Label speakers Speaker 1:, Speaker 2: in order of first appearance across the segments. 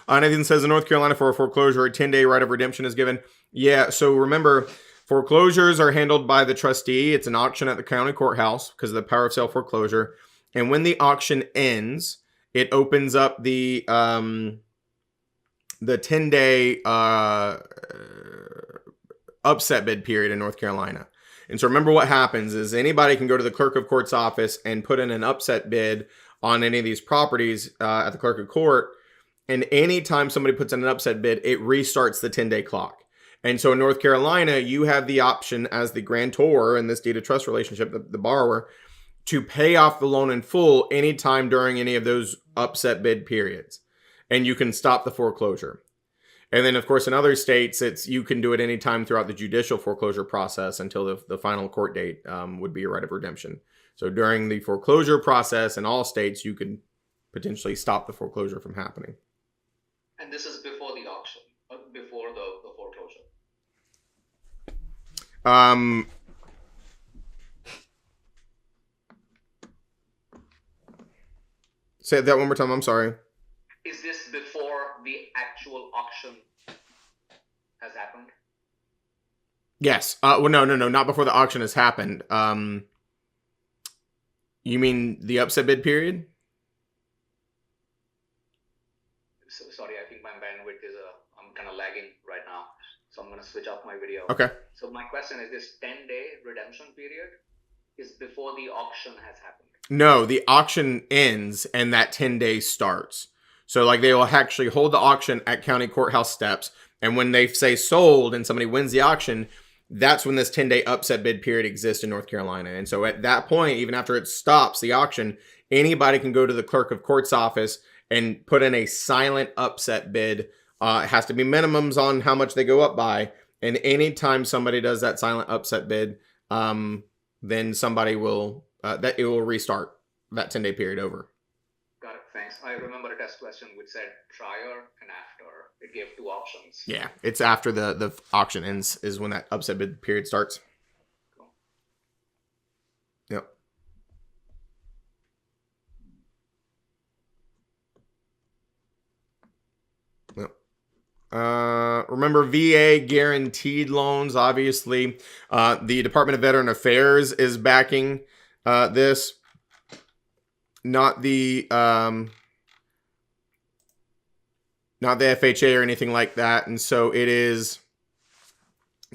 Speaker 1: Nathan says in North Carolina for a foreclosure, a 10-day right of redemption is given. Yeah, so remember, foreclosures are handled by the trustee. It's an auction at the county courthouse because of the power of sale foreclosure. And when the auction ends, it opens up the 10-day upset bid period in North Carolina. And so remember what happens is anybody can go to the clerk of court's office and put in an upset bid on any of these properties at the clerk of court. And anytime somebody puts in an upset bid, it restarts the 10-day clock. And so in North Carolina, you have the option as the grantor in this deed of trust relationship, the borrower, to pay off the loan in full anytime during any of those upset bid periods. And you can stop the foreclosure. And then, of course, in other states, you can do it anytime throughout the judicial foreclosure process until the final court date would be a right of redemption. So during the foreclosure process in all states, you can potentially stop the foreclosure from happening.
Speaker 2: And this is before the auction, before the foreclosure.
Speaker 1: Say that one more time. I'm sorry.
Speaker 2: Is this before the actual auction has happened?
Speaker 1: Yes. Well, no, not before the auction has happened. You mean the upset bid period?
Speaker 2: So, sorry, I think my bandwidth is I'm kind of lagging right now, so I'm going to switch off my video.
Speaker 1: Okay.
Speaker 2: So my question is, this 10-day redemption period is before the auction has happened?
Speaker 1: No, the auction ends and that 10 days starts. So like they will actually hold the auction at county courthouse steps. And when they say sold and somebody wins the auction, that's when this 10-day upset bid period exists in North Carolina. And so at that point, even after it stops the auction, anybody can go to the clerk of court's office and put in a silent upset bid. It has to be minimums on how much they go up by. And anytime somebody does that silent upset bid, then somebody will, it will restart that 10-day period over.
Speaker 2: Got it. Thanks. I remember a test question which said prior and after. It gave two options.
Speaker 1: Yeah, it's after the auction ends is when that upset bid period starts.
Speaker 2: Cool.
Speaker 1: Yep. Remember VA guaranteed loans, obviously. The Department of Veteran Affairs is backing this. Not the FHA or anything like that. And so it is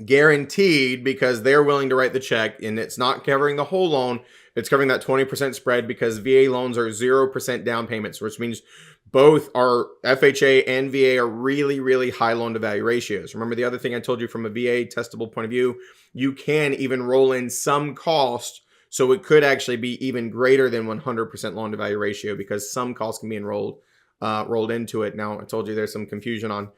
Speaker 1: guaranteed because they're willing to write the check, and it's not covering the whole loan. It's covering that 20% spread because VA loans are 0% down payments, which means both our FHA and VA are really, really high loan to value ratios. Remember the other thing I told you from a VA testable point of view, you can even roll in some cost. So it could actually be even greater than 100% loan to value ratio because some costs can be rolled into it. Now, I told you there's some confusion on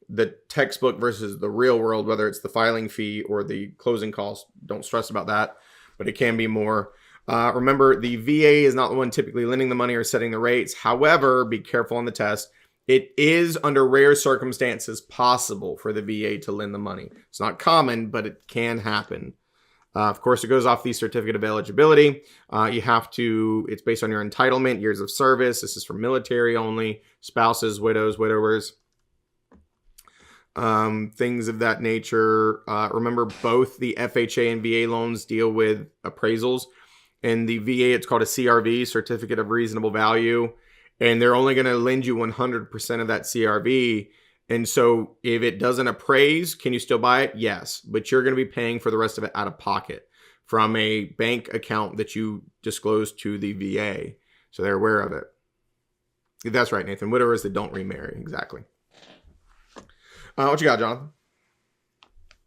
Speaker 1: the textbook versus the real world, whether it's the filing fee or the closing costs. Don't stress about that, but it can be more. Remember, the VA is not the one typically lending the money or setting the rates. However, be careful on the test. It is under rare circumstances possible for the VA to lend the money. It's not common, but it can happen. Of course, it goes off the certificate of eligibility. It's based on your entitlement, years of service. This is for military only, spouses, widows, widowers, things of that nature. Remember, both the FHA and VA loans deal with appraisals. In the VA, it's called a CRV, Certificate of Reasonable Value. And they're only going to lend you 100% of that CRV. And so if it doesn't appraise, can you still buy it? Yes. But you're going to be paying for the rest of it out of pocket from a bank account that you disclosed to the VA. So they're aware of it. That's right, Nathan. Widowers that don't remarry. Exactly. What you got, Jonathan?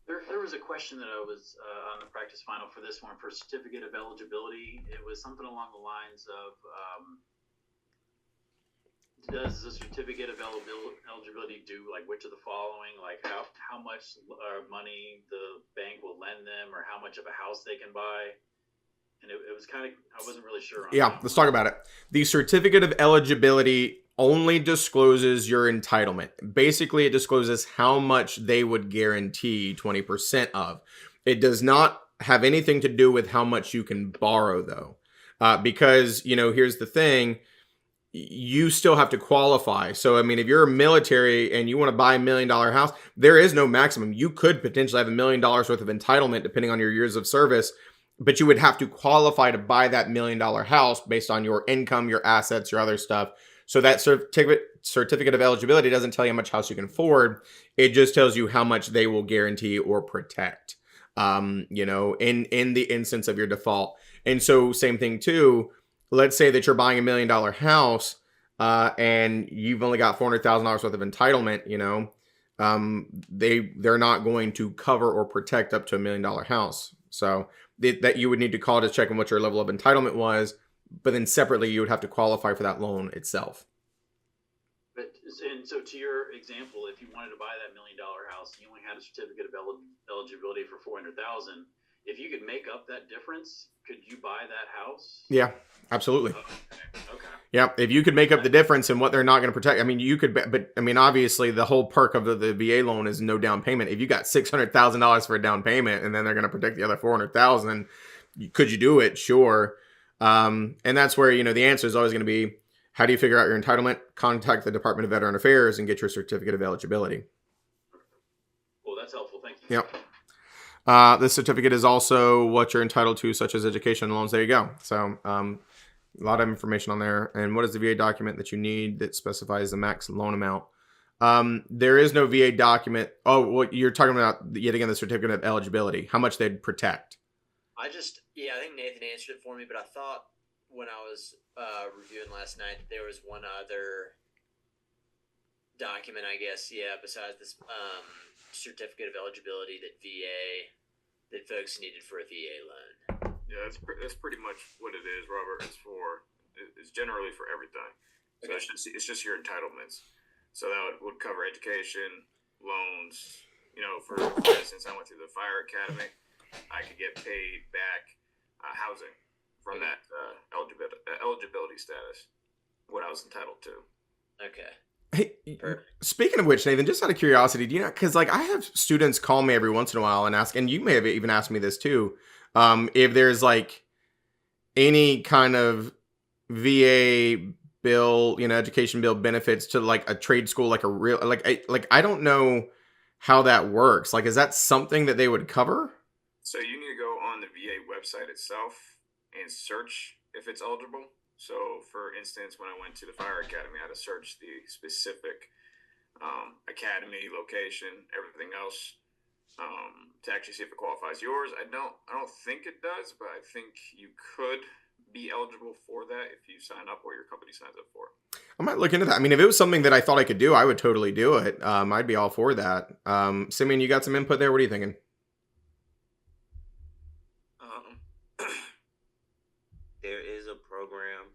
Speaker 3: There was a question that I was on the practice final for this one for certificate of eligibility. It was something along the lines of, does the certificate of eligibility do like which of the following, like how much money the bank will lend them or how much of a house they can buy? And it was kind of, I wasn't really sure on
Speaker 1: Yeah, let's talk about it. The certificate of eligibility only discloses your entitlement. Basically, it discloses how much they would guarantee 20% of. It does not have anything to do with how much you can borrow, though. Because, here's the thing. you still have to qualify. So, I mean, if you're a military and you want to buy $1 million house, there is no maximum. You could potentially have $1 million worth of entitlement depending on your years of service, but you would have to qualify to buy that $1 million house based on your income, your assets, your other stuff. So that certificate of eligibility doesn't tell you how much house you can afford. It just tells you how much they will guarantee or protect, in the instance of your default. And so same thing too. Let's say that you're buying $1 million house, and you've only got $400,000 worth of entitlement. They're not going to cover or protect up to $1 million house. So that you would need to call to check on what your level of entitlement was, but then separately you would have to qualify for that loan itself.
Speaker 3: And so to your example, if you wanted to buy that $1 million house, and you only had a certificate of eligibility for $400,000. If you could make up that difference, could you buy that house?
Speaker 1: Yeah, absolutely.
Speaker 3: Okay.
Speaker 1: Yeah, if you could make up the difference in what they're not going to protect, I mean, you could, but I mean, obviously, the whole perk of the VA loan is no down payment. If you got $600,000 for a down payment, and then they're going to protect the other $400,000, could you do it? Sure. And that's where the answer is always going to be: how do you figure out your entitlement? Contact the Department of Veteran Affairs and get your certificate of eligibility.
Speaker 3: Well, that's helpful. Thank you.
Speaker 1: Yep. This certificate is also what you're entitled to, such as education loans. There you go. So a lot of information on there. And what is the VA document that you need that specifies the max loan amount? There is no VA document. Oh, well, you're talking about, yet again, the certificate of eligibility, how much they'd protect.
Speaker 4: I think Nathan answered it for me, but I thought when I was reviewing last night, there was one other document, I guess, besides this certificate of eligibility that folks needed for a VA loan.
Speaker 5: Yeah, that's pretty much what it is, Robert. It's generally for everything. So
Speaker 4: Okay.
Speaker 5: it's just your entitlements. So that would cover education, loans. For instance, I went through the fire academy. I could get paid back housing from that eligibility status, what I was entitled to.
Speaker 4: Okay.
Speaker 1: Hey,
Speaker 4: Perfect.
Speaker 1: speaking of which, Nathan, just out of curiosity, do you know, because I have students call me every once in a while and ask, and you may have even asked me this too, if there's any kind of VA bill, education bill benefits to a trade school, I don't know how that works. Is that something that they would cover?
Speaker 5: So you need to go on the VA website itself and search if it's eligible. So, for instance, when I went to the fire academy, I had to search the specific academy, location, everything else to actually see if it qualifies. Yours, I don't think it does, but I think you could be eligible for that if you sign up or your company signs up for it.
Speaker 1: I might look into that. I mean, if it was something that I thought I could do, I would totally do it. I'd be all for that. Simeon, you got some input there? What are you thinking?
Speaker 6: There is a program.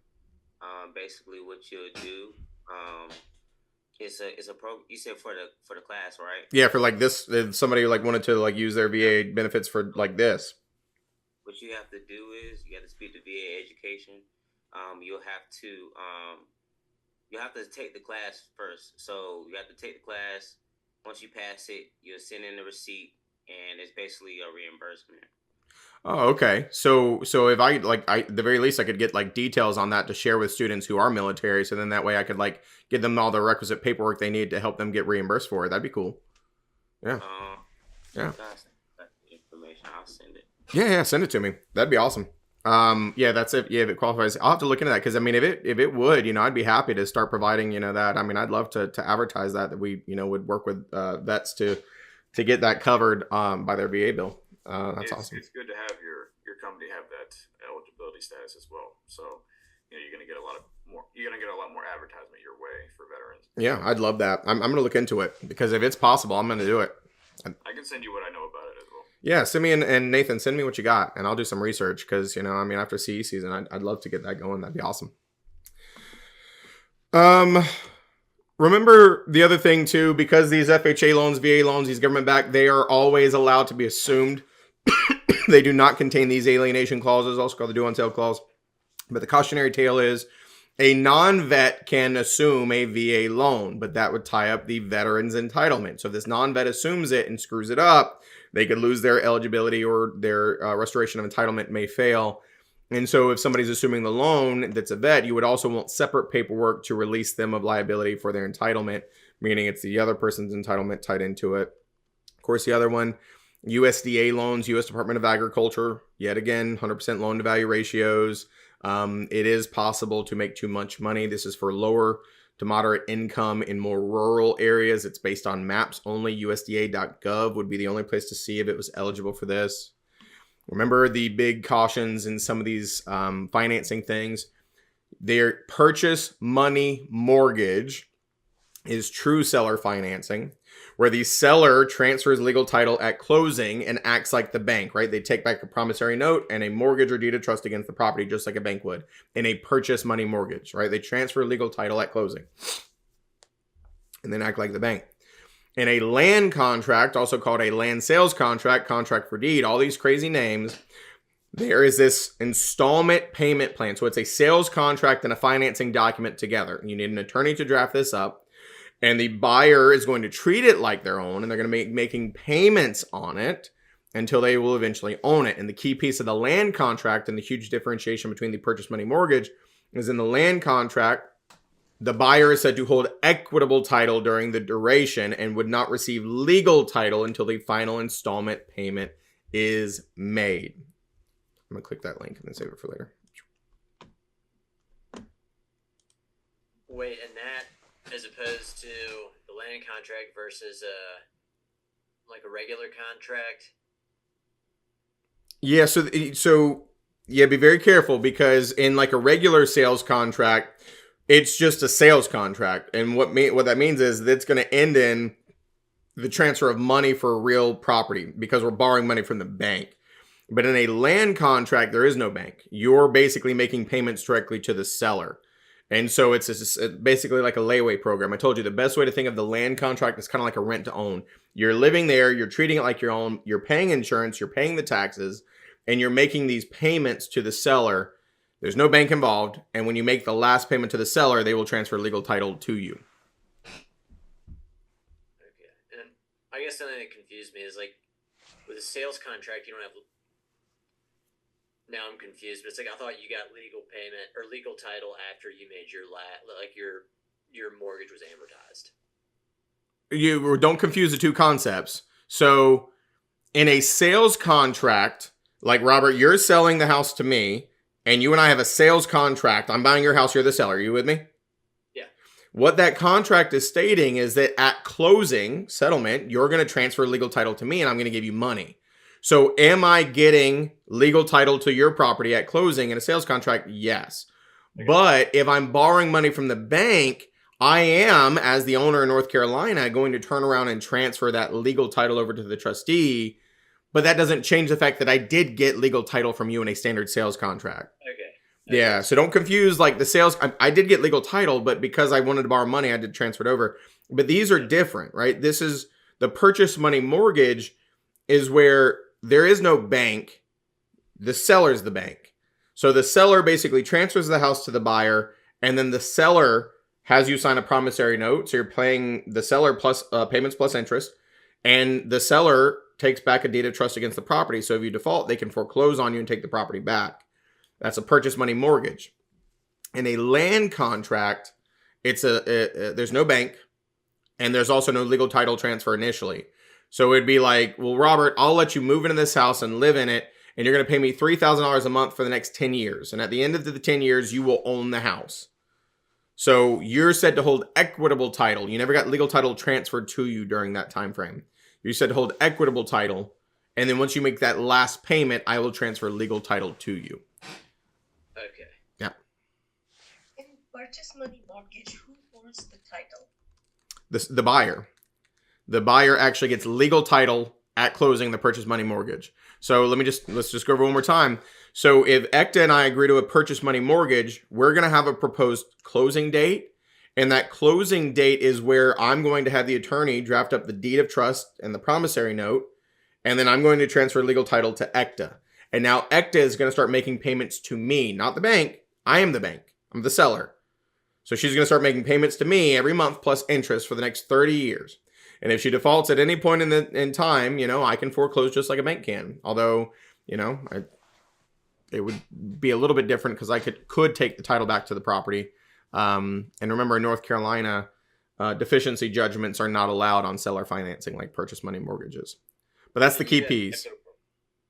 Speaker 6: Basically, what you'll do, it's a program. You said for the class, right?
Speaker 1: Yeah, for this, if somebody wanted to use their VA benefits for this.
Speaker 6: What you have to do is you have to speak to VA education. You'll have to take the class first. So you have to take the class. Once you pass it, you'll send in the receipt, and it's basically a reimbursement.
Speaker 1: Oh, okay. So if I at the very least, I could get details on that to share with students who are military. So then that way I could give them all the requisite paperwork they need to help them get reimbursed for it. That'd be cool. Yeah. Yeah.
Speaker 6: That's the information. I'll send it.
Speaker 1: Yeah. Send it to me. That'd be awesome. Yeah, that's it. Yeah, if it qualifies, I'll have to look into that. Cause I mean, if it would, I'd be happy to start providing, that. I mean, I'd love to advertise that we, would work with, vets to get that covered, by their VA bill. That's awesome.
Speaker 5: It's good to have your company have that eligibility status as well. So, you're going to get a lot more advertisement your way for veterans.
Speaker 1: Yeah, I'd love that. I'm going to look into it because if it's possible, I'm going to do it.
Speaker 5: I can send you what I know about it as well.
Speaker 1: Yeah, Simeon and Nathan, send me what you got, and I'll do some research because, after CE season, I'd love to get that going. That'd be awesome. Remember the other thing too, because these FHA loans, VA loans, these government backed, they are always allowed to be assumed. They do not contain these alienation clauses, also called the due on sale clause. But the cautionary tale is a non-vet can assume a VA loan, but that would tie up the veteran's entitlement. So if this non-vet assumes it and screws it up, they could lose their eligibility or their restoration of entitlement may fail. And so if somebody's assuming the loan that's a vet, you would also want separate paperwork to release them of liability for their entitlement, meaning it's the other person's entitlement tied into it. Of course, the other one, USDA loans, U.S. Department of Agriculture, yet again, 100% loan to value ratios. It is possible to make too much money. This is for lower to moderate income in more rural areas. It's based on maps only. USDA.gov would be the only place to see if it was eligible for this. Remember the big cautions in some of these financing things. Their purchase money mortgage is true seller financing, where the seller transfers legal title at closing and acts like the bank, right? They take back a promissory note and a mortgage or deed of trust against the property, just like a bank would in a purchase money mortgage, right? They transfer legal title at closing and then act like the bank. In a land contract, also called a land sales contract, contract for deed, all these crazy names, there is this installment payment plan. So it's a sales contract and a financing document together. You need an attorney to draft this up, and the buyer is going to treat it like their own, and they're going to be making payments on it until they will eventually own it. And the key piece of the land contract and the huge differentiation between the purchase money mortgage is in the land contract, the buyer is said to hold equitable title during the duration and would not receive legal title until the final installment payment is made. I'm going to click that link and then save it for later.
Speaker 4: Wait, and that, as opposed to the land contract versus like a regular contract?
Speaker 1: Yeah, so yeah, be very careful, because in like a regular sales contract, it's just a sales contract, and what that means is that it's going to end in the transfer of money for real property because we're borrowing money from the bank. But in a land contract, there is no bank. You're basically making payments directly to the seller. And so it's basically like a layaway program. I told you the best way to think of the land contract is kind of like a rent to own. You're living there, you're treating it like your own, you're paying insurance, you're paying the taxes, and you're making these payments to the seller. There's no bank involved, and when you make the last payment to the seller, they will transfer legal title to you.
Speaker 4: Okay. And I guess something that confused me is like with a sales contract, you don't have. Now I'm confused, but it's like I thought you got legal payment or legal title after you made your mortgage was amortized.
Speaker 1: You don't confuse the two concepts. So in a sales contract, like Robert, you're selling the house to me, and you and I have a sales contract. I'm buying your house, you're the seller. Are you with me?
Speaker 4: Yeah.
Speaker 1: What that contract is stating is that at closing, settlement, you're going to transfer legal title to me, and I'm going to give you money. So am I getting legal title to your property at closing in a sales contract? Yes. Okay. But if I'm borrowing money from the bank, I am, as the owner in North Carolina, going to turn around and transfer that legal title over to the trustee. But that doesn't change the fact that I did get legal title from you in a standard sales contract.
Speaker 4: Okay.
Speaker 1: Yeah, so don't confuse like the sales. I did get legal title, but because I wanted to borrow money, I did transfer it over. But these are different, right? This is the purchase money mortgage is where there is no bank. The seller's the bank. So the seller basically transfers the house to the buyer, and then the seller has you sign a promissory note. So you're paying the seller plus payments plus interest, and the seller takes back a deed of trust against the property. So if you default, they can foreclose on you and take the property back. That's a purchase money mortgage. In a land contract, there's no bank, and there's also no legal title transfer initially. So it'd be like, well, Robert, I'll let you move into this house and live in it, and you're going to pay me $3,000 a month for the next 10 years. And at the end of the 10 years, you will own the house. So you're said to hold equitable title. You never got legal title transferred to you during that time frame. You're said to hold equitable title, and then once you make that last payment, I will transfer legal title to you.
Speaker 4: Okay.
Speaker 1: Yeah.
Speaker 7: In purchase money mortgage, who owns the title?
Speaker 1: The buyer. The buyer actually gets legal title at closing the purchase money mortgage. So let's just go over one more time. So if ECTA and I agree to a purchase money mortgage, we're going to have a proposed closing date. And that closing date is where I'm going to have the attorney draft up the deed of trust and the promissory note. And then I'm going to transfer legal title to ECTA. And now ECTA is going to start making payments to me, not the bank. I am the bank. I'm the seller. So she's going to start making payments to me every month plus interest for the next 30 years. And if she defaults at any point in time, I can foreclose just like a bank can. Although, it would be a little bit different because I could take the title back to the property. And remember, in North Carolina, deficiency judgments are not allowed on seller financing like purchase money mortgages. But that's the key piece.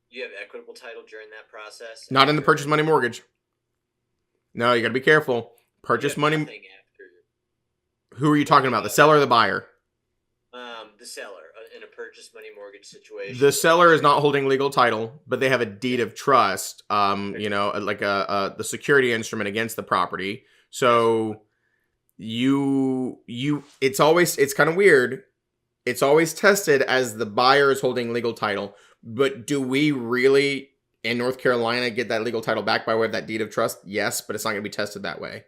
Speaker 4: You have equitable title during that process?
Speaker 1: Not in the purchase money mortgage. No, you got to be careful. Purchase money.
Speaker 4: After.
Speaker 1: Who are you talking about? The seller or the buyer?
Speaker 4: The seller in a purchase money mortgage situation.
Speaker 1: The seller is not holding legal title, but they have a deed of trust. You know, like the security instrument against the property. So it's kind of weird. It's always tested as the buyer is holding legal title. But do we really, in North Carolina, get that legal title back by way of that deed of trust? Yes, but it's not going to be tested that way.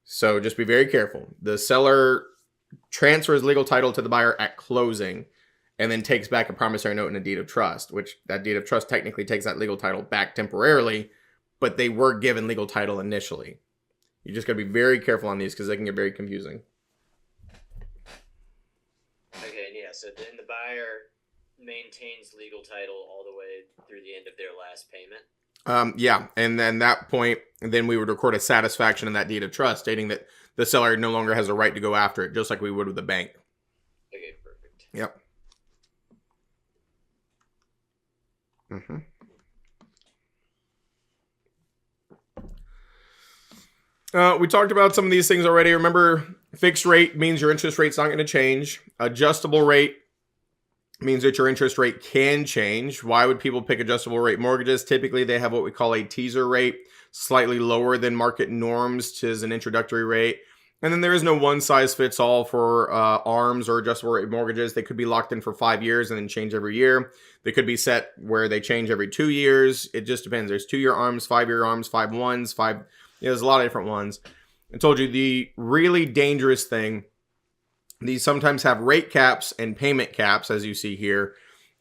Speaker 1: So just be very careful. The seller transfers legal title to the buyer at closing and then takes back a promissory note and a deed of trust, which that deed of trust technically takes that legal title back temporarily, but they were given legal title initially. You just got to be very careful on these because they can get very confusing.
Speaker 4: Okay, yeah, so then the buyer maintains legal title all the way through the end of their last payment?
Speaker 1: Yeah, and then that point, then we would record a satisfaction in that deed of trust stating that the seller no longer has a right to go after it, just like we would with the bank.
Speaker 4: Okay, perfect.
Speaker 1: Yep. We talked about some of these things already. Remember, fixed rate means your interest rate's not going to change. Adjustable rate means that your interest rate can change. Why would people pick adjustable rate mortgages? Typically, they have what we call a teaser rate, slightly lower than market norms as an introductory rate. And then there is no one size fits all for ARMs or adjustable rate mortgages. They could be locked in for 5 years and then change every year. They could be set where they change every 2 years. It just depends. There's 2-year ARMs, 5-year ARMs, 5-1s, there's a lot of different ones. I told you the really dangerous thing, these sometimes have rate caps and payment caps, as you see here.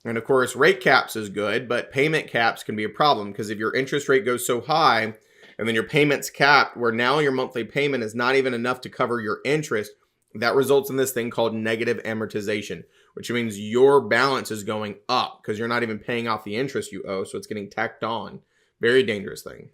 Speaker 1: And of course, rate caps is good, but payment caps can be a problem because if your interest rate goes so high and then your payment's capped, where now your monthly payment is not even enough to cover your interest, that results in this thing called negative amortization, which means your balance is going up because you're not even paying off the interest you owe, so it's getting tacked on. Very dangerous thing.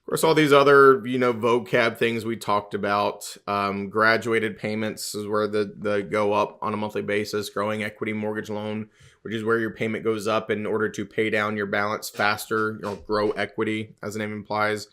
Speaker 1: Of course, all these other, vocab things we talked about. Graduated payments is where the go up on a monthly basis. Growing equity mortgage loan, which is where your payment goes up in order to pay down your balance faster. Grow equity, as the name implies.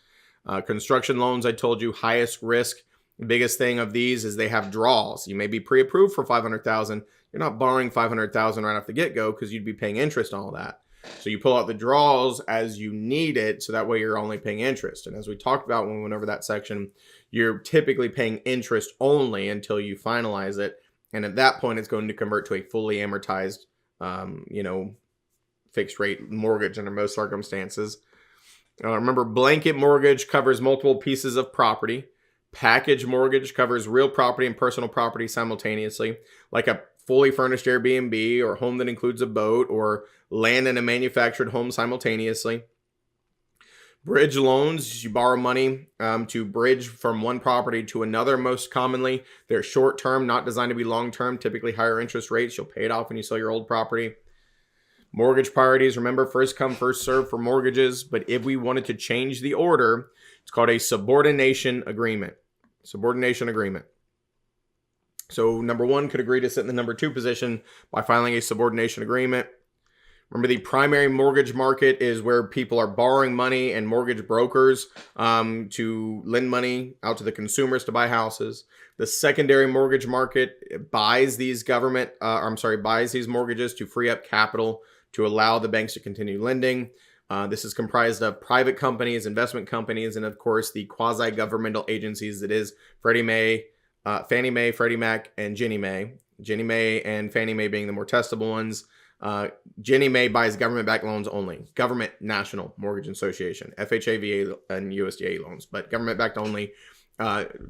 Speaker 1: Construction loans, I told you, highest risk. The biggest thing of these is they have draws. You may be pre-approved for $500,000. You're not borrowing $500,000 right off the get-go because you'd be paying interest on all that. So you pull out the draws as you need it, so that way you're only paying interest. And as we talked about when we went over that section, you're typically paying interest only until you finalize it. And at that point, it's going to convert to a fully amortized, fixed rate mortgage under most circumstances. Remember, blanket mortgage covers multiple pieces of property. Package mortgage covers real property and personal property simultaneously, like a fully furnished Airbnb or home that includes a boat or land in a manufactured home simultaneously. Bridge loans, you borrow money to bridge from one property to another. Most commonly, they're short-term, not designed to be long-term, typically higher interest rates. You'll pay it off when you sell your old property. Mortgage priorities, remember, first come, first serve for mortgages. But if we wanted to change the order, it's called a subordination agreement. Subordination agreement. So number one could agree to sit in the number two position by filing a subordination agreement. Remember, the primary mortgage market is where people are borrowing money and mortgage brokers to lend money out to the consumers to buy houses. The secondary mortgage market buys these buys these mortgages to free up capital to allow the banks to continue lending. This is comprised of private companies, investment companies, and of course the quasi-governmental agencies that is Fannie Mae, Freddie Mac, and Ginnie Mae. Ginnie Mae and Fannie Mae being the more testable ones. Ginnie Mae buys government-backed loans only. Government National Mortgage Association, FHA, VA, and USDA loans, but government-backed only.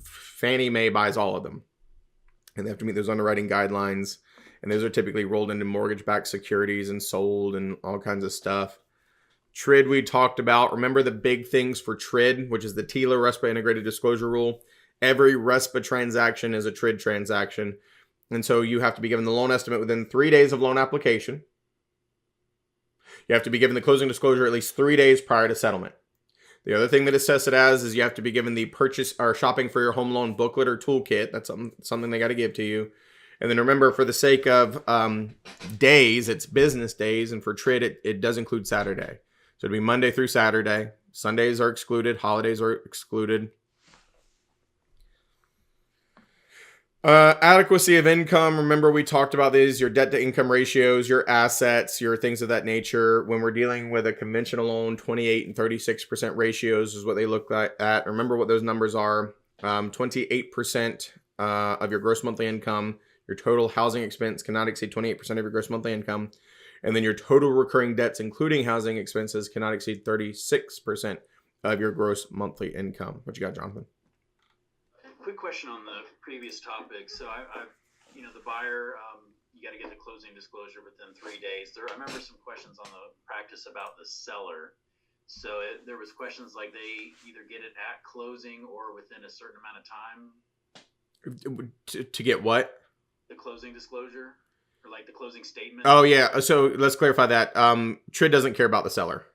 Speaker 1: Fannie Mae buys all of them, and they have to meet those underwriting guidelines. And those are typically rolled into mortgage-backed securities and sold and all kinds of stuff. TRID we talked about. Remember the big things for TRID, which is the TILA, RESPA Integrated Disclosure Rule. Every RESPA transaction is a TRID transaction. And so you have to be given the loan estimate within 3 days of loan application. You have to be given the closing disclosure at least 3 days prior to settlement. The other thing that it's tested as is you have to be given the purchase or shopping for your home loan booklet or toolkit. That's something they got to give to you. And then remember, for the sake of days, it's business days. And for TRID, it does include Saturday. So it'd be Monday through Saturday. Sundays are excluded. Holidays are excluded. Adequacy of income. Remember, we talked about these, your debt to income ratios, your assets, your things of that nature. When we're dealing with a conventional loan, 28 and 36% ratios is what they look at. Remember what those numbers are. 28% of your gross monthly income. Your total housing expense cannot exceed 28% of your gross monthly income. And then your total recurring debts, including housing expenses, cannot exceed 36% of your gross monthly income. What you got, Jonathan?
Speaker 3: Quick question on the previous topic. So I the buyer, you got to get the closing disclosure within 3 days. I remember some questions on the practice about the seller. So there was questions like they either get it at closing or within a certain amount of time.
Speaker 1: To get what?
Speaker 3: The closing disclosure, or like the closing statement.
Speaker 1: Oh yeah. So let's clarify that. TRID doesn't care about the seller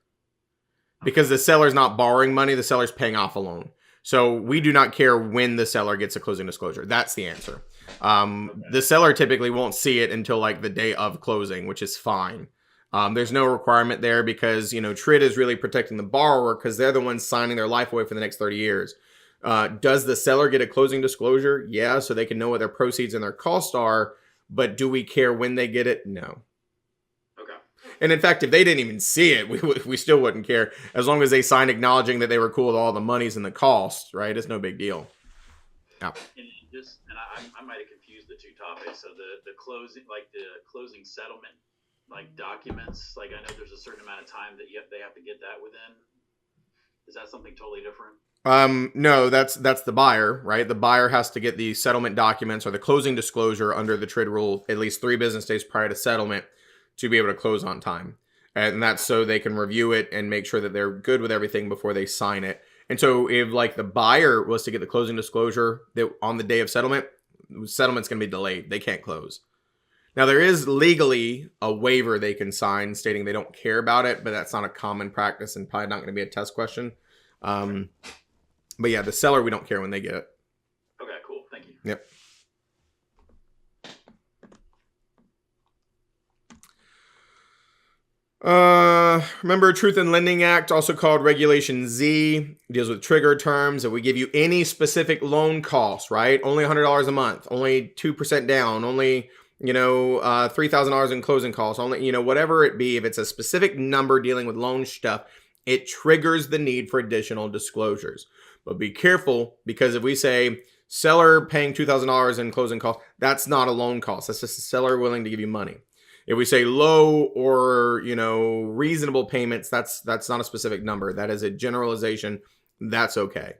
Speaker 1: because the seller's not borrowing money. The seller's paying off a loan. So we do not care when the seller gets a closing disclosure. That's the answer. The seller typically won't see it until like the day of closing, which is fine. There's no requirement there because, TRID is really protecting the borrower because they're the ones signing their life away for the next 30 years. Does the seller get a closing disclosure? Yeah, so they can know what their proceeds and their costs are. But do we care when they get it? No.
Speaker 3: Okay.
Speaker 1: And in fact, if they didn't even see it, we still wouldn't care. As long as they signed acknowledging that they were cool with all the monies and the costs, right? It's no big deal. Yeah.
Speaker 3: And I might have confused the two topics. So the closing settlement, like documents, like I know there's a certain amount of time that they have to get that within. Is that something totally different?
Speaker 1: No, that's the buyer, right? The buyer has to get the settlement documents or the closing disclosure under the TRID rule at least 3 business days prior to settlement to be able to close on time. And that's so they can review it and make sure that they're good with everything before they sign it. And so if like the buyer was to get the closing disclosure that on the day of settlement, settlement's going to be delayed. They can't close. Now there is legally a waiver they can sign stating they don't care about it, but that's not a common practice and probably not going to be a test question. But yeah, the seller, we don't care when they get it.
Speaker 3: Okay, cool. Thank you.
Speaker 1: Yep. Remember Truth in Lending Act, also called Regulation Z, deals with trigger terms. If we give you any specific loan costs, right? Only $100 a month, only 2% down, only, $3,000 in closing costs, only, whatever it be. If it's a specific number dealing with loan stuff, it triggers the need for additional disclosures. But be careful, because if we say seller paying $2,000 in closing costs, that's not a loan cost. That's just a seller willing to give you money. If we say low or, reasonable payments, that's not a specific number. That is a generalization. That's okay.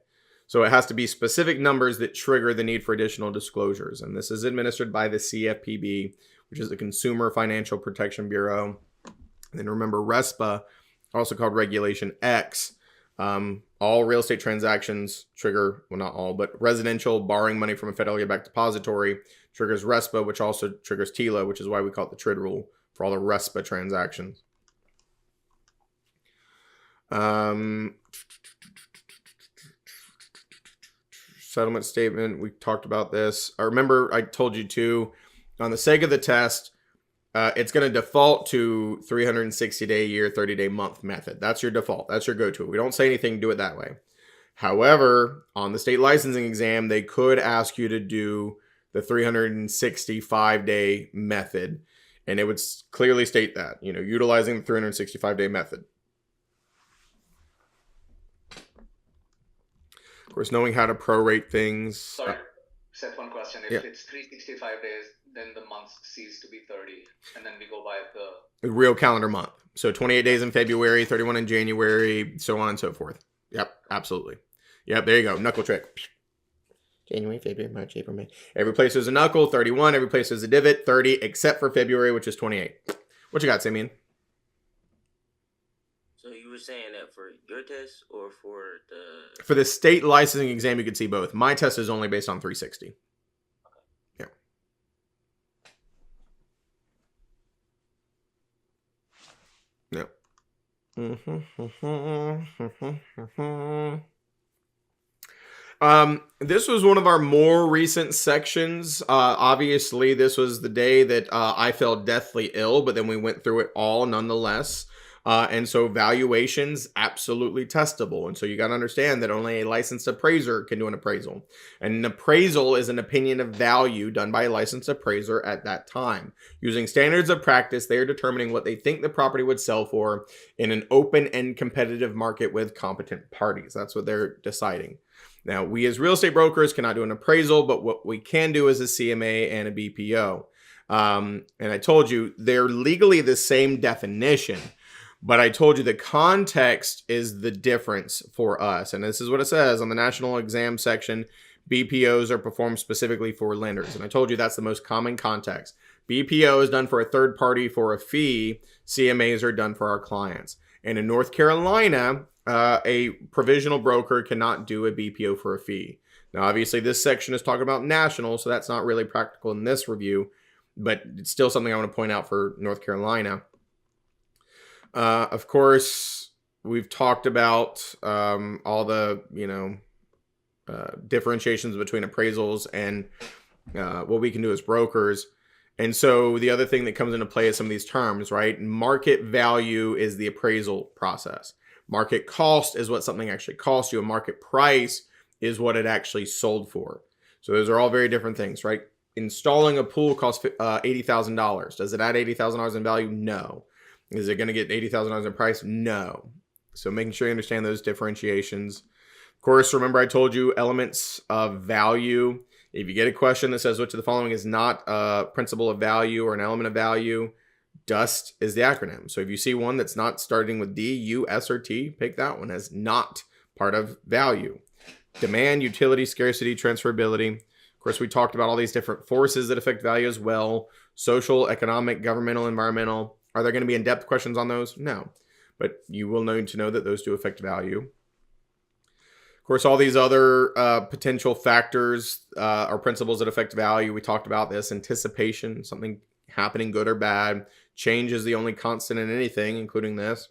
Speaker 1: So it has to be specific numbers that trigger the need for additional disclosures. And this is administered by the CFPB, which is the Consumer Financial Protection Bureau. And then remember RESPA, also called Regulation X. All real estate transactions trigger, well, not all, but residential borrowing money from a federally backed depository triggers RESPA, which also triggers TILA, which is why we call it the TRID rule for all the RESPA transactions. Settlement statement, we talked about this. I remember I told you too, on the sake of the test, it's going to default to 360-day year, 30-day month method. That's your default. That's your go-to. We don't say anything, do it that way. However, on the state licensing exam, they could ask you to do the 365-day method. And it would clearly state that, utilizing the 365-day method. Of course, knowing how to prorate things.
Speaker 2: Sorry, Seth, one question. If it's 365 days, then the months cease to be 30, and then we go by the
Speaker 1: real calendar month. So 28 days in February, 31 in January, so on and so forth. Yep, absolutely. Yep, there you go. Knuckle trick. January, February, March, April, May. Every place there's a knuckle, 31. Every place there's a divot, 30, except for February, which is 28. What you got, Simeon?
Speaker 6: So you were saying that for your test or for the...
Speaker 1: For the state licensing exam, you could see both. My test is only based on 360. Yeah. Yep. This was one of our more recent sections. Obviously, this was the day that I fell deathly ill, but then we went through it all nonetheless. And so valuations absolutely testable. And so you got to understand that only a licensed appraiser can do an appraisal. And an appraisal is an opinion of value done by a licensed appraiser at that time. Using standards of practice, they are determining what they think the property would sell for in an open and competitive market with competent parties. That's what they're deciding. Now, we as real estate brokers cannot do an appraisal, but what we can do is a CMA and a BPO. And I told you they're legally the same definition. But I told you the context is the difference for us. And this is what it says on the national exam section. BPOs are performed specifically for lenders. And I told you that's the most common context. BPO is done for a third party for a fee. CMAs are done for our clients. And in North Carolina, a provisional broker cannot do a BPO for a fee. Now, obviously, this section is talking about national, so that's not really practical in this review. But it's still something I want to point out for North Carolina. Of course, we've talked about all the, differentiations between appraisals and what we can do as brokers. And so the other thing that comes into play is some of these terms, right? Market value is the appraisal process. Market cost is what something actually costs you. A market price is what it actually sold for. So those are all very different things, right? Installing a pool costs $80,000. Does it add $80,000 in value? No. Is it going to get $80,000 in price? No. So making sure you understand those differentiations. Of course, remember I told you elements of value. If you get a question that says which of the following is not a principle of value or an element of value, DUST is the acronym. So if you see one that's not starting with D, U, S, or T, pick that one as not part of value. Demand, utility, scarcity, transferability. Of course, we talked about all these different forces that affect value as well. Social, economic, governmental, environmental. Are there going to be in-depth questions on those? No. But you will need to know that those do affect value. Of course, all these other potential factors are principles that affect value. We talked about this. Anticipation, something happening good or bad. Change is the only constant in anything, including this.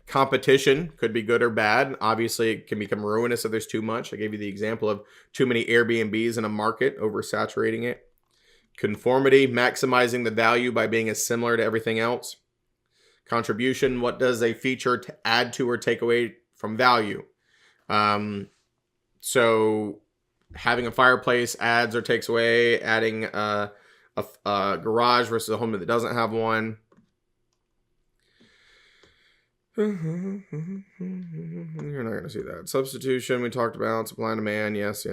Speaker 1: Competition could be good or bad. Obviously, it can become ruinous if there's too much. I gave you the example of too many Airbnbs in a market, oversaturating it. Conformity, maximizing the value by being as similar to everything else. Contribution, what does a feature add to or take away from value? So having a fireplace adds or takes away, adding a garage versus a home that doesn't have one. You're not going to see that. Substitution, we talked about. Supply and demand, yes.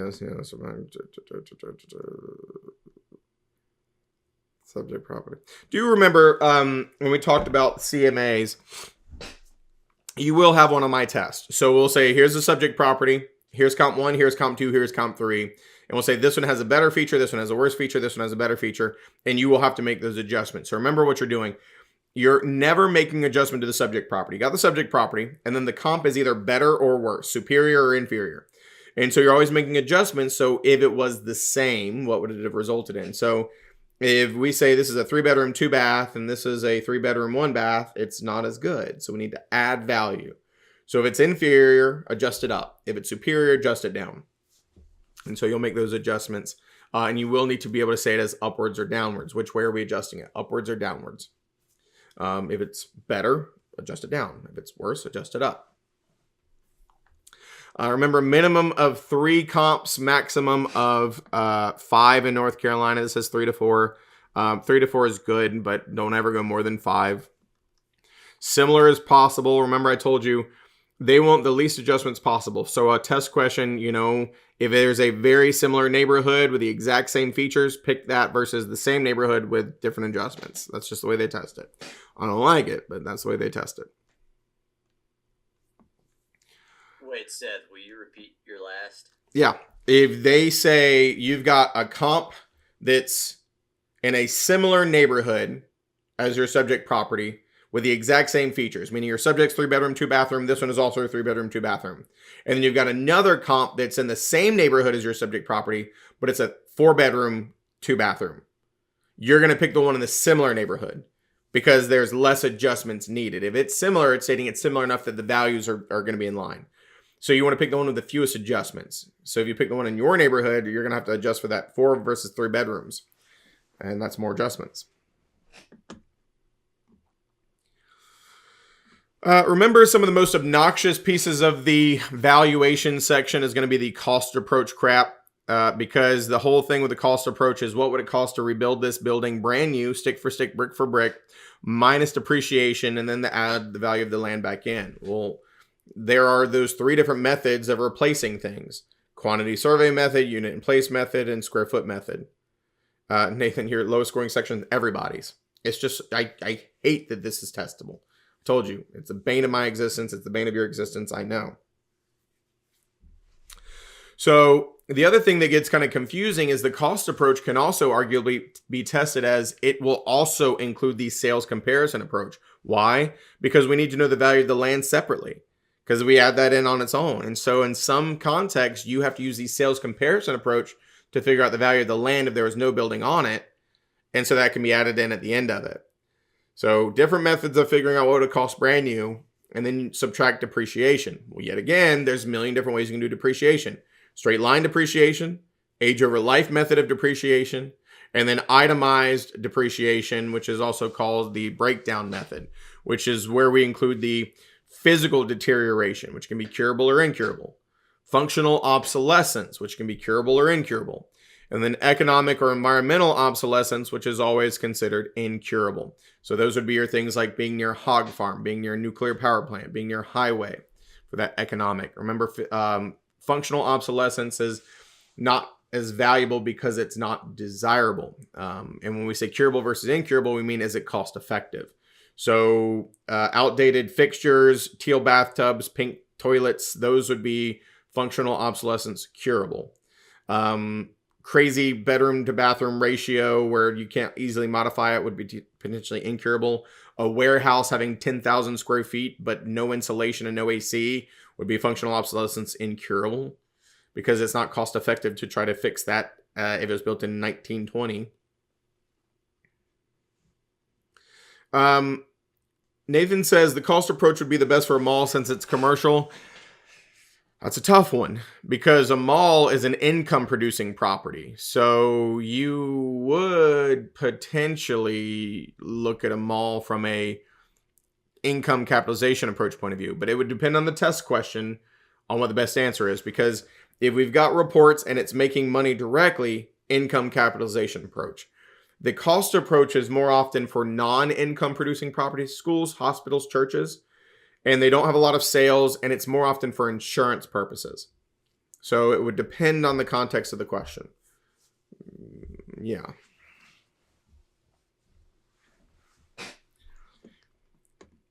Speaker 1: Subject property. Do you remember when we talked about CMAs? You will have one on my test. So we'll say, here's the subject property. Here's comp 1, here's comp 2, here's comp 3. And we'll say this one has a better feature, this one has a worse feature, this one has a better feature. And you will have to make those adjustments. So remember what you're doing. You're never making adjustment to the subject property. You got the subject property, and then the comp is either better or worse, superior or inferior. And so you're always making adjustments. So if it was the same, what would it have resulted in? So if we say this is a 3-bedroom, 2-bath, and this is a 3-bedroom, 1-bath, it's not as good. So we need to add value. So if it's inferior, adjust it up. If it's superior, adjust it down. And so you'll make those adjustments. And you will need to be able to say it as upwards or downwards. Which way are we adjusting it? Upwards or downwards? If it's better, adjust it down. If it's worse, adjust it up. Remember, minimum of 3 comps, maximum of 5 in North Carolina. This says 3 to 4. 3 to 4 is good, but don't ever go more than 5. Similar as possible. Remember, I told you they want the least adjustments possible. So a test question, if there's a very similar neighborhood with the exact same features, pick that versus the same neighborhood with different adjustments. That's just the way they test it. I don't like it, but that's the way they test it.
Speaker 4: Wait, Seth, will you repeat your last?
Speaker 1: Yeah. If they say you've got a comp that's in a similar neighborhood as your subject property with the exact same features, meaning your subject's 3-bedroom, 2-bathroom, this one is also a 3-bedroom, 2-bathroom. And then you've got another comp that's in the same neighborhood as your subject property, but it's a 4-bedroom, 2-bathroom. You're going to pick the one in the similar neighborhood because there's less adjustments needed. If it's similar, it's stating it's similar enough that the values are going to be in line. So you want to pick the one with the fewest adjustments. So if you pick the one in your neighborhood, you're going to have to adjust for that 4 versus 3 bedrooms. And that's more adjustments. Remember, some of the most obnoxious pieces of the valuation section is going to be the cost approach crap. Because the whole thing with the cost approach is what would it cost to rebuild this building brand new, stick for stick, brick for brick, minus depreciation, and then to add the value of the land back in. Well, there are those 3 different methods of replacing things: quantity survey method, unit in place method, and square foot method. Nathan, your lowest scoring section, everybody's. It's just, I hate that this is testable. I told you, it's the bane of my existence. It's the bane of your existence. I know. So the other thing that gets kind of confusing is the cost approach can also arguably be tested as it will also include the sales comparison approach. Why? Because we need to know the value of the land separately, because we add that in on its own. And so in some contexts, you have to use the sales comparison approach to figure out the value of the land if there was no building on it. And so that can be added in at the end of it. So different methods of figuring out what it would cost brand new, and then you subtract depreciation. Well, yet again, there's a million different ways you can do depreciation. Straight line depreciation, age over life method of depreciation, and then itemized depreciation, which is also called the breakdown method, which is where we include the physical deterioration, which can be curable or incurable, functional obsolescence, which can be curable or incurable, and then economic or environmental obsolescence, which is always considered incurable. So those would be your things like being near a hog farm, being near a nuclear power plant, being near a highway for that economic. Remember, functional obsolescence is not as valuable because it's not desirable. And when we say curable versus incurable, we mean is it cost effective? So outdated fixtures, teal bathtubs, pink toilets, those would be functional obsolescence curable. Crazy bedroom to bathroom ratio where you can't easily modify it would be potentially incurable. A warehouse having 10,000 square feet but no insulation and no AC would be functional obsolescence incurable, because it's not cost effective to try to fix that if it was built in 1920. Nathan says the cost approach would be the best for a mall since it's commercial. That's a tough one, because a mall is an income producing property. So you would potentially look at a mall from a income capitalization approach point of view, but it would depend on the test question on what the best answer is, because if we've got reports and it's making money directly, income capitalization approach. The cost approach is more often for non-income producing properties, schools, hospitals, churches, and they don't have a lot of sales, and it's more often for insurance purposes. So it would depend on the context of the question. Yeah.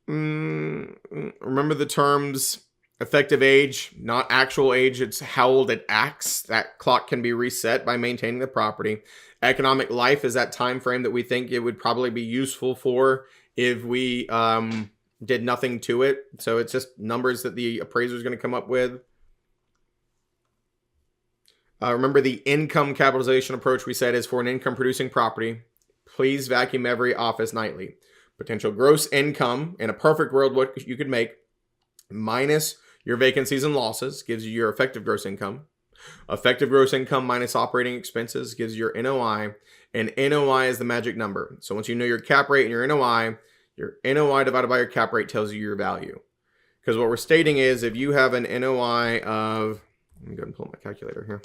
Speaker 1: Remember the terms effective age, not actual age. It's how old it acts. That clock can be reset by maintaining the property. Economic life is that time frame that we think it would probably be useful for if we did nothing to it. So it's just numbers that the appraiser is going to come up with. Remember the income capitalization approach we said is for an income producing property. Please vacuum every office nightly. Potential gross income in a perfect world, what you could make, minus your vacancies and losses gives you your effective gross income. Effective gross income minus operating expenses gives you your NOI, and NOI is the magic number. So once you know your cap rate and your NOI divided by your cap rate tells you your value. Because what we're stating is if you have an NOI of, let me go ahead and pull up my calculator here.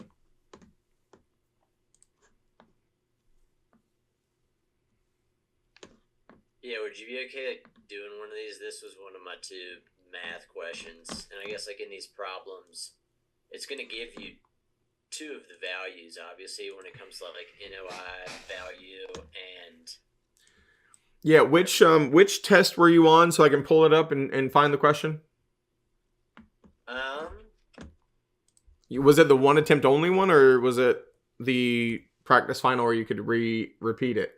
Speaker 4: Yeah, would you be okay doing one of these? This was one of my 2 math questions, and I guess like in these problems, it's going to give you 2 of the values, obviously, when it comes to like NOI value and.
Speaker 1: Yeah, which test were you on so I can pull it up and find the question? Was it the one attempt only one, or was it the practice final where you could repeat it?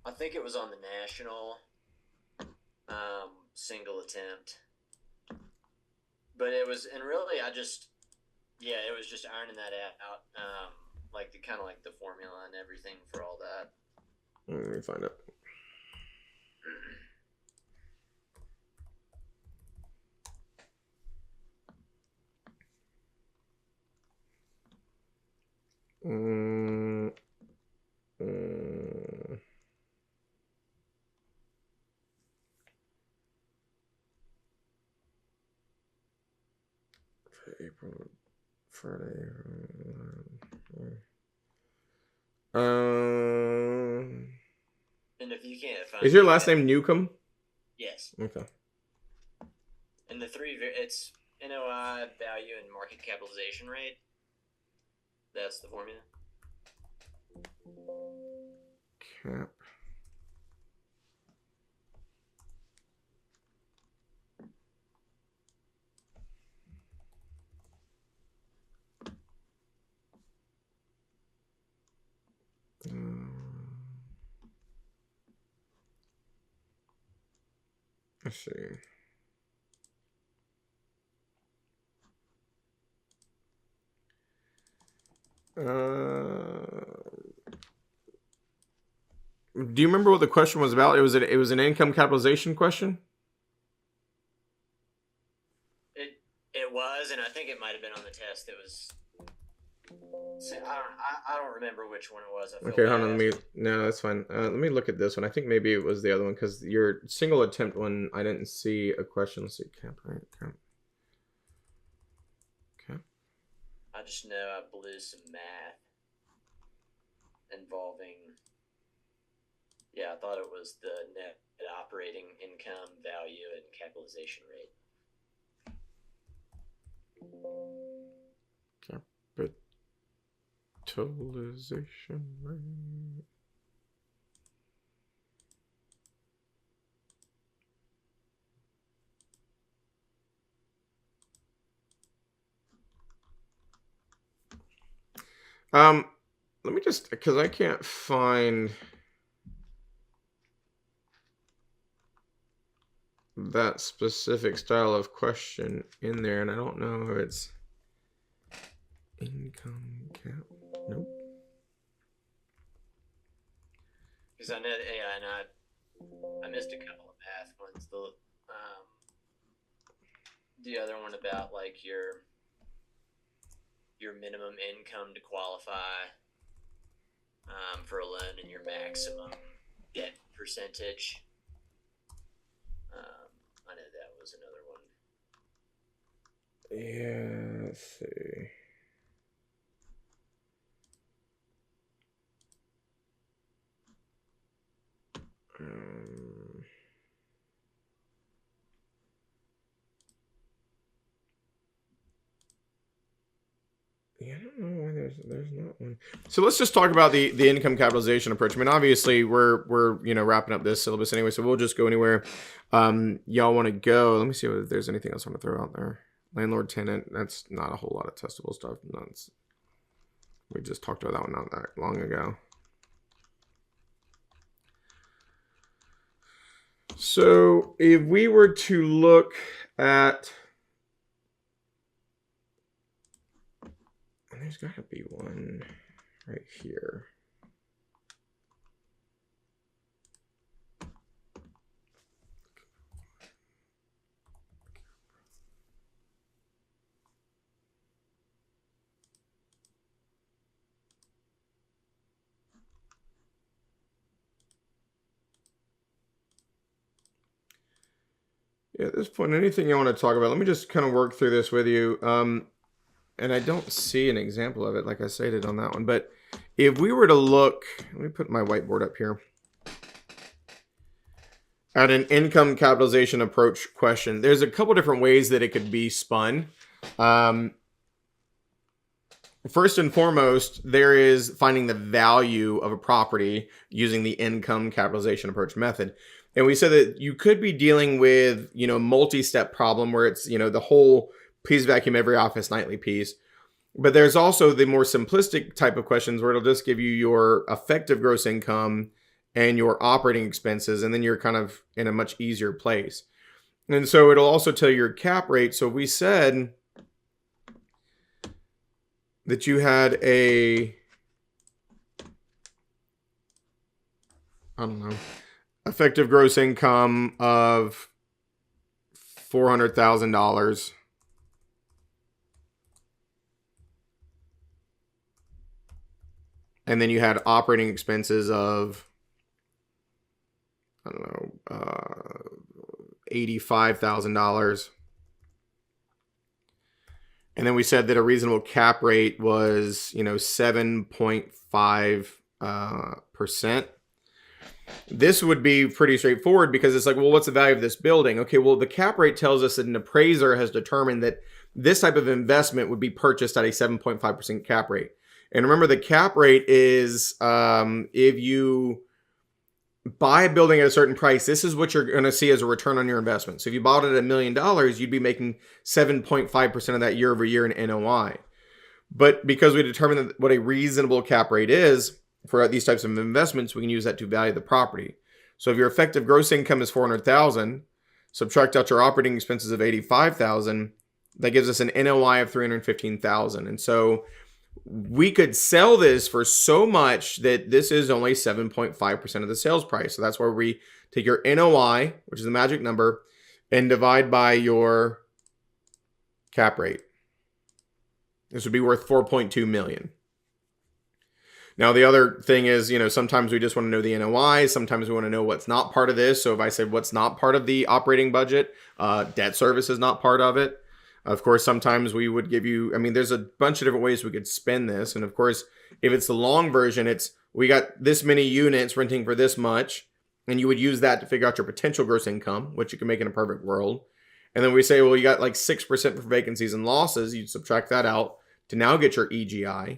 Speaker 4: I think it was on the national single attempt, but it was, and really it was just ironing that out like the kind of like the formula and everything for all that.
Speaker 1: Let me find it. April, Friday.
Speaker 4: And if you can't find
Speaker 1: Is your last name Newcomb?
Speaker 4: Yes.
Speaker 1: Okay.
Speaker 4: And the three, it's NOI, value, and market capitalization rate. That's the formula.
Speaker 1: Cap. Let's see. Do you remember what the question was about? It was an income capitalization question.
Speaker 4: It was, and I think it might have been on the test. It was. I don't remember which one it was.
Speaker 1: Okay, hold on. No, that's fine. Let me look at this one. I think maybe it was the other one because your single attempt one, I didn't see a question. Let's see, cap, right? Cap.
Speaker 4: I just know I blew some math involving. Yeah, I thought it was the net operating income, value, and capitalization rate.
Speaker 1: Capitalization rate. Let me just, because I can't find that specific style of question in there, and I don't know if it's income cap. Nope.
Speaker 4: Because I know, yeah, and I missed a couple of math ones. The other one about like your minimum income to qualify for a loan and your maximum debt percentage. I know that was another one.
Speaker 1: Yeah, let's see. Yeah, I don't know why there's not one. So let's just talk about the income capitalization approach. I mean, obviously we're wrapping up this syllabus anyway, so we'll just go anywhere y'all want to go. Let me see if there's anything else I want to throw out there. Landlord tenant, that's not a whole lot of testable stuff. We just talked about that one not that long ago. So if we were to look at, there's got to be one right here. Yeah, at this point, anything you want to talk about, let me just kind of work through this with you. And I don't see an example of it like I stated on that one. But if we were to look, let me put my whiteboard up here, at an income capitalization approach question, there's a couple different ways that it could be spun. First and foremost, there is finding the value of a property using the income capitalization approach method. And we said that you could be dealing with, a multi-step problem where it's, the whole please vacuum every office nightly piece. But there's also the more simplistic type of questions where it'll just give you your effective gross income and your operating expenses, and then you're kind of in a much easier place. And so it'll also tell you your cap rate. So we said that you had a I don't know, effective gross income of $400,000. And then you had operating expenses of, I don't know, $85,000. And then we said that a reasonable cap rate was, 7.5%. This would be pretty straightforward because it's like, well, what's the value of this building? Okay, well, the cap rate tells us that an appraiser has determined that this type of investment would be purchased at a 7.5% cap rate. And remember, the cap rate is if you buy a building at a certain price, this is what you're going to see as a return on your investment. So if you bought it at $1 million, you'd be making 7.5% of that year over year in NOI. But because we determined what a reasonable cap rate is for these types of investments, we can use that to value the property. So if your effective gross income is $400,000, subtract out your operating expenses of $85,000, that gives us an NOI of $315,000. And so we could sell this for so much that this is only 7.5% of the sales price. So that's where we take your NOI, which is the magic number, and divide by your cap rate. This would be worth $4.2 million. Now, the other thing is, sometimes we just want to know the NOI. Sometimes we want to know what's not part of this. So if I say what's not part of the operating budget, debt service is not part of it. Of course, sometimes we would give you, there's a bunch of different ways we could spend this. And of course, if it's the long version, it's we got this many units renting for this much. And you would use that to figure out your potential gross income, which you can make in a perfect world. And then we say, well, you got like 6% for vacancies and losses. You'd subtract that out to now get your EGI.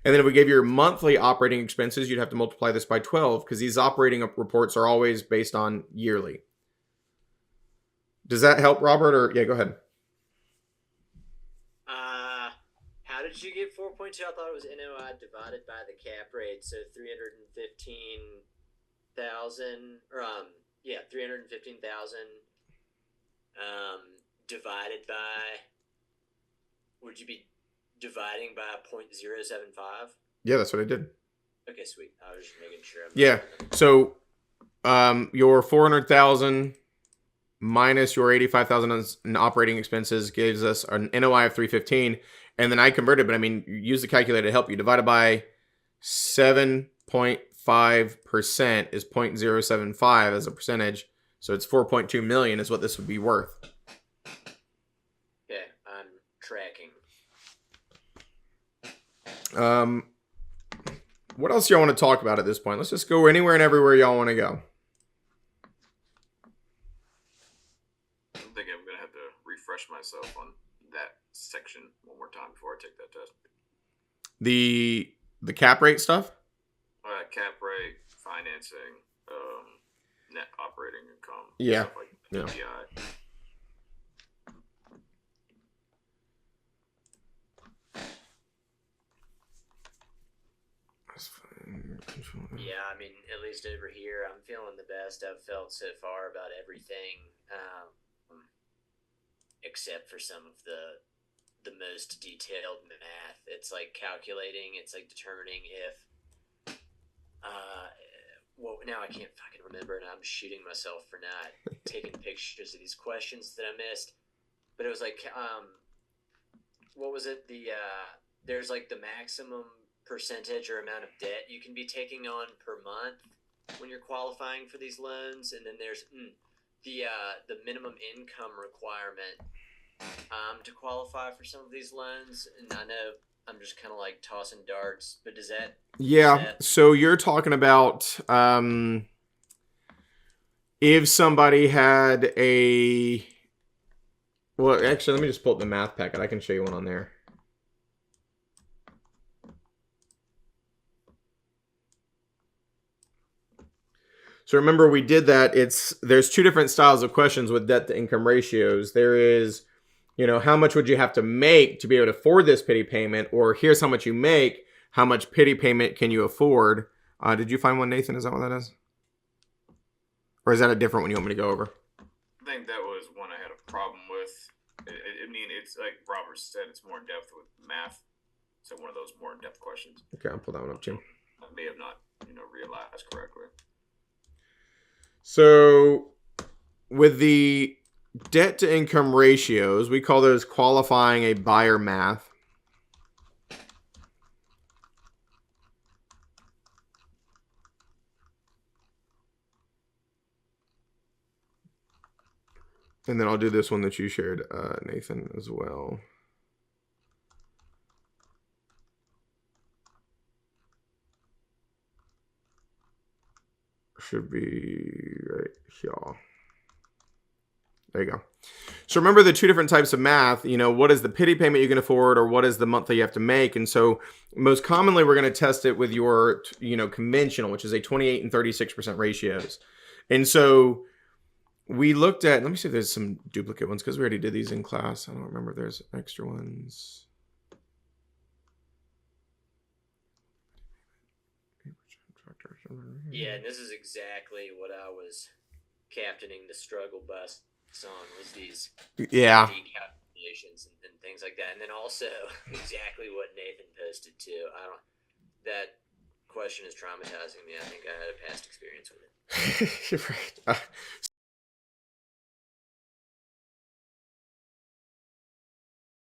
Speaker 1: And then if we gave you your monthly operating expenses, you'd have to multiply this by 12 because these operating reports are always based on yearly. Does that help, Robert? Or yeah, go ahead.
Speaker 4: How did you get 4.2? I thought it was NOI divided by the cap rate, so 315,000 or 315,000 divided by. Would you be dividing by 0.075?
Speaker 1: Yeah, that's what I did.
Speaker 4: Okay, sweet. I was just making sure.
Speaker 1: Yeah. So your 400,000 minus your 85,000 in operating expenses gives us an NOI of 315. And then I converted, but use the calculator to help you. Divided by 7.5% is 0.075 as a percentage. So it's 4.2 million is what this would be worth.
Speaker 4: Okay, I'm tracking.
Speaker 1: What else do y'all want to talk about at this point? Let's just go anywhere and everywhere y'all want to go.
Speaker 5: I think I'm going to have to refresh myself on that section one more time before I take that test.
Speaker 1: The cap rate stuff?
Speaker 5: Cap rate, financing, net operating income.
Speaker 1: Yeah.
Speaker 5: Stuff like
Speaker 1: Yeah.
Speaker 5: PPI.
Speaker 4: Yeah, at least over here, I'm feeling the best I've felt so far about everything, except for some of the most detailed math. It's like calculating, it's like determining if, now I can't fucking remember, and I'm shooting myself for not taking pictures of these questions that I missed. But it was like, what was it? There's like the maximum percentage or amount of debt you can be taking on per month when you're qualifying for these loans, and then there's the minimum income requirement to qualify for some of these loans. And I know I'm just kind of like tossing darts, but does that?
Speaker 1: Yeah. So you're talking about if somebody had a. Well, actually, let me just pull up the math packet. I can show you one on there. So remember, we did that. There's two different styles of questions with debt to income ratios. There is, how much would you have to make to be able to afford this pity payment? Or here's how much you make. How much pity payment can you afford? Did you find one, Nathan? Is that what that is? Or is that a different one you want me to go over?
Speaker 5: I think that was one I had a problem with. It's like Robert said, it's more in depth with math. So one of those more in depth questions.
Speaker 1: Okay, I'll pull that one up too.
Speaker 5: I may have not, realized correctly.
Speaker 1: So with the debt to income ratios, we call those qualifying a buyer math. And then I'll do this one that you shared, Nathan, as well. Should be right here. There you go. So remember the two different types of math. You know, what is the pity payment you can afford, or what is the monthly you have to make? And so most commonly, we're going to test it with your, conventional, which is a 28 and 36% ratios. And so we looked at, let me see if there's some duplicate ones because we already did these in class. I don't remember if there's extra ones.
Speaker 4: Yeah, and this is exactly what I was captaining the struggle bus on, was these
Speaker 1: Yeah.
Speaker 4: calculations and things like that. And then also exactly what Nathan posted too. That question is traumatizing me. I think I had a past experience with it.
Speaker 1: Right.